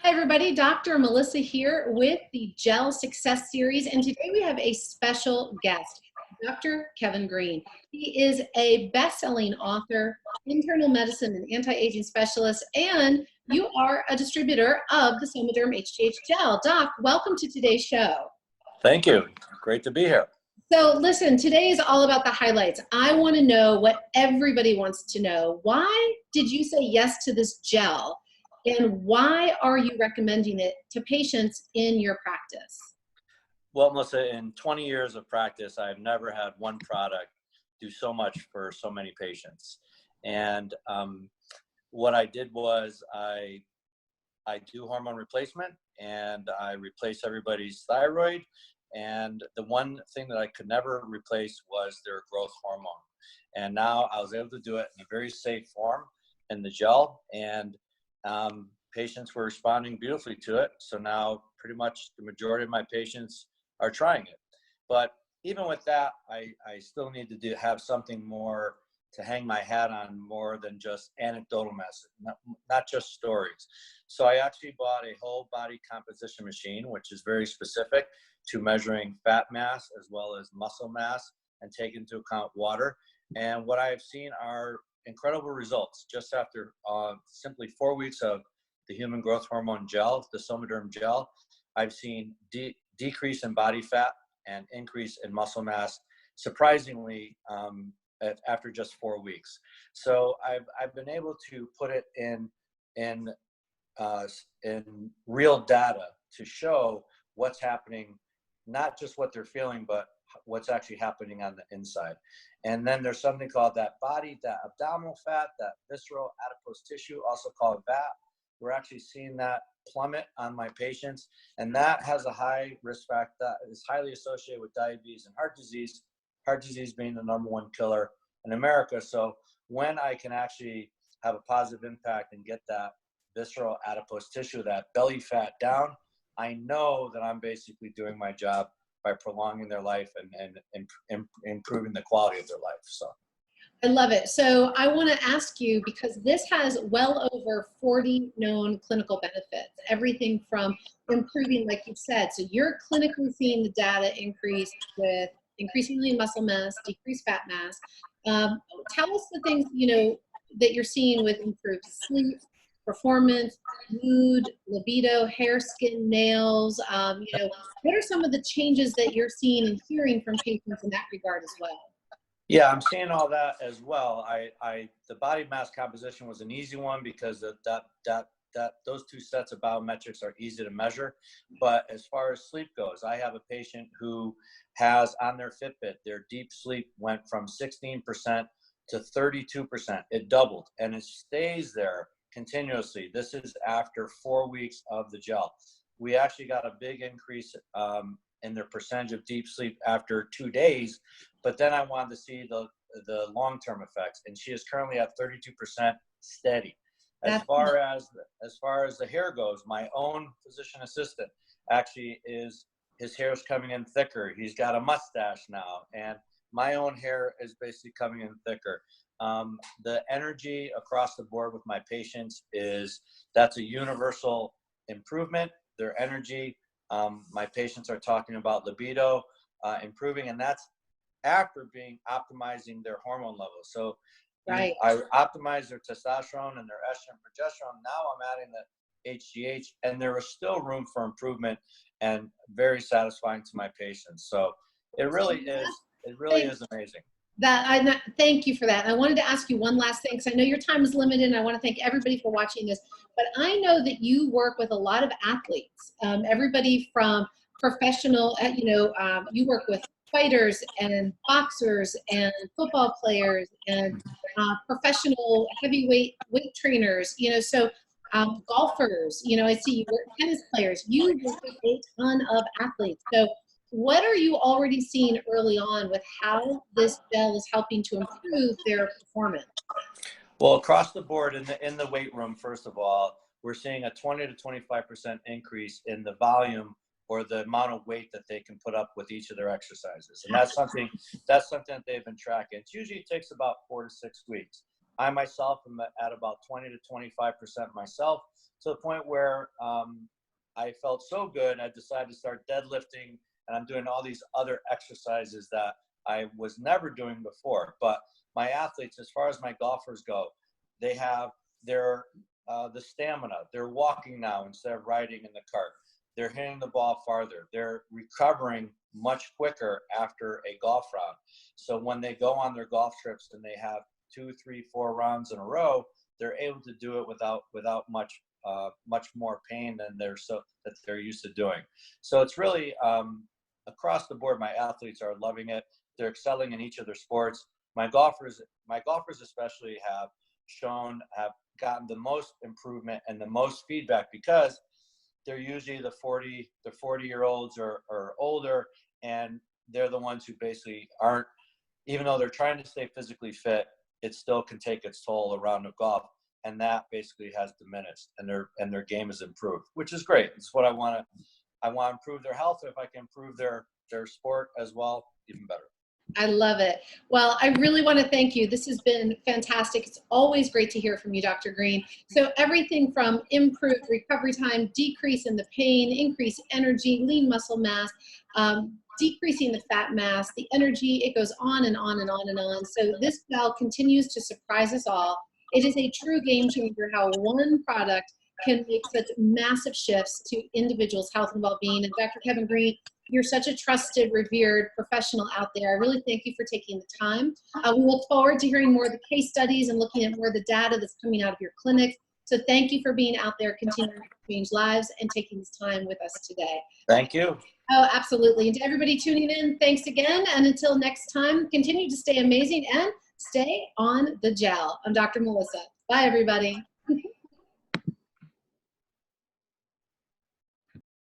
Hi everybody, Dr. Melissa here with the Gel Success Series, and today we have a special guest, Dr. Kevin Greene. He is a best-selling author, internal medicine and anti-aging specialist, and you are a distributor of the Somaderm HGH Gel. Doc, welcome to today's show. Thank you. Great to be here. So listen, today is all about the highlights. I want to know what everybody wants to know. Why did you say yes to this gel? And why are you recommending it to patients in your practice? Well, Melissa, in 20 years of practice, I've never had one product do so much for so many patients. And what I did was I do hormone replacement, and I replace everybody's thyroid. And the one thing that I could never replace was their growth hormone. And now I was able to do it in a very safe form in the gel. And patients were responding beautifully to it. So now pretty much the majority of my patients are trying it. But even with that, I still need to have something more to hang my hat on, more than just anecdotal message, not just stories. So I actually bought a whole body composition machine, which is very specific to measuring fat mass as well as muscle mass and take into account water. And what I've seen are incredible results just after simply 4 weeks of the human growth hormone gel, the Somaderm gel. I've seen decrease in body fat and increase in muscle mass, surprisingly, after just 4 weeks. So I've been able to put it in real data to show what's happening, not just what they're feeling, but what's actually happening on the inside. And then there's something called that abdominal fat, that visceral adipose tissue, also called VAT. We're actually seeing that plummet on my patients, and that has a high risk factor that is highly associated with diabetes and heart disease being the #1 killer in America. So when I can actually have a positive impact and get that visceral adipose tissue, that belly fat down, I know that I'm basically doing my job by prolonging their life and improving the quality of their life. So I love it. So I want to ask you, because this has well over 40 known clinical benefits, everything from improving, like you've said, so you're clinically seeing the data increase with increasing lean muscle mass, decreased fat mass. Tell us the things, that you're seeing with improved sleep, performance, mood, libido, hair, skin, nails. What are some of the changes that you're seeing and hearing from patients in that regard as well? yeah, I'm seeing all that as well. The body mass composition was an easy one because those two sets of biometrics are easy to measure. But as far as sleep goes, I have a patient who has on their Fitbit, their deep sleep went from 16% to 32%. It doubled, and it stays there continuously. This is after 4 weeks of the gel. We actually got a big increase in their percentage of deep sleep after 2 days, but then I wanted to see the long-term effects, and she is currently at 32% steady. As far as the hair goes, my own physician assistant actually his hair is coming in thicker. He's got a mustache now, and my own hair is basically coming in thicker. The energy across the board with my patients that's a universal improvement. Their energy, my patients are talking about libido improving, and that's after optimizing their hormone levels. So right. I optimize their testosterone and their estrogen, progesterone. Now I'm adding the HGH, and there is still room for improvement and very satisfying to my patients. So it really is amazing. Thank you for that. I wanted to ask you one last thing, because I know your time is limited, and I want to thank everybody for watching this. But I know that you work with a lot of athletes, everybody from professional, you work with fighters and boxers and football players and professional heavyweight weight trainers, so golfers, I see you work tennis players. You work with a ton of athletes. So what are you already seeing early on with how this gel is helping to improve their performance? Well, across the board in the weight room, first of all, we're seeing a 20 to 25% increase in the volume or the amount of weight that they can put up with each of their exercises. And that's something that they've been tracking. It usually takes about 4 to 6 weeks. I myself am at about 20 to 25% myself, to the point where I felt so good, I decided to start deadlifting, and I'm doing all these other exercises that I was never doing before. But my athletes, as far as my golfers go, they have their the stamina. They're walking now instead of riding in the cart. They're hitting the ball farther. They're recovering much quicker after a golf round. So when they go on their golf trips and they have 2, 3, 4 rounds in a row, they're able to do it without much more pain than they're used to doing. So it's really across the board. My athletes are loving it. They're excelling in each of their sports. My golfers especially have gotten the most improvement and the most feedback, because they're usually the 40-year-olds or older, and they're the ones who basically aren't, even though they're trying to stay physically fit, it still can take its toll a round of golf, and that basically has diminished, and their game has improved, which is great. It's what I want to improve their health. If I can improve their sport as well, even better. I love it. Well, I really want to thank you. This has been fantastic. It's always great to hear from you, Dr. Greene. So everything from improved recovery time, decrease in the pain, increased energy, lean muscle mass, decreasing the fat mass, the energy, it goes on and on and on and on. So this gel continues to surprise us all. It is a true game changer how one product can make such massive shifts to individuals' health and well-being. And Dr. Kevin Greene, you're such a trusted, revered professional out there. I really thank you for taking the time. We look forward to hearing more of the case studies and looking at more of the data that's coming out of your clinic. So thank you for being out there, continuing to change lives, and taking this time with us today. Thank you. Oh, absolutely. And to everybody tuning in, thanks again. And until next time, continue to stay amazing and stay on the gel. I'm Dr. Melissa. Bye, everybody.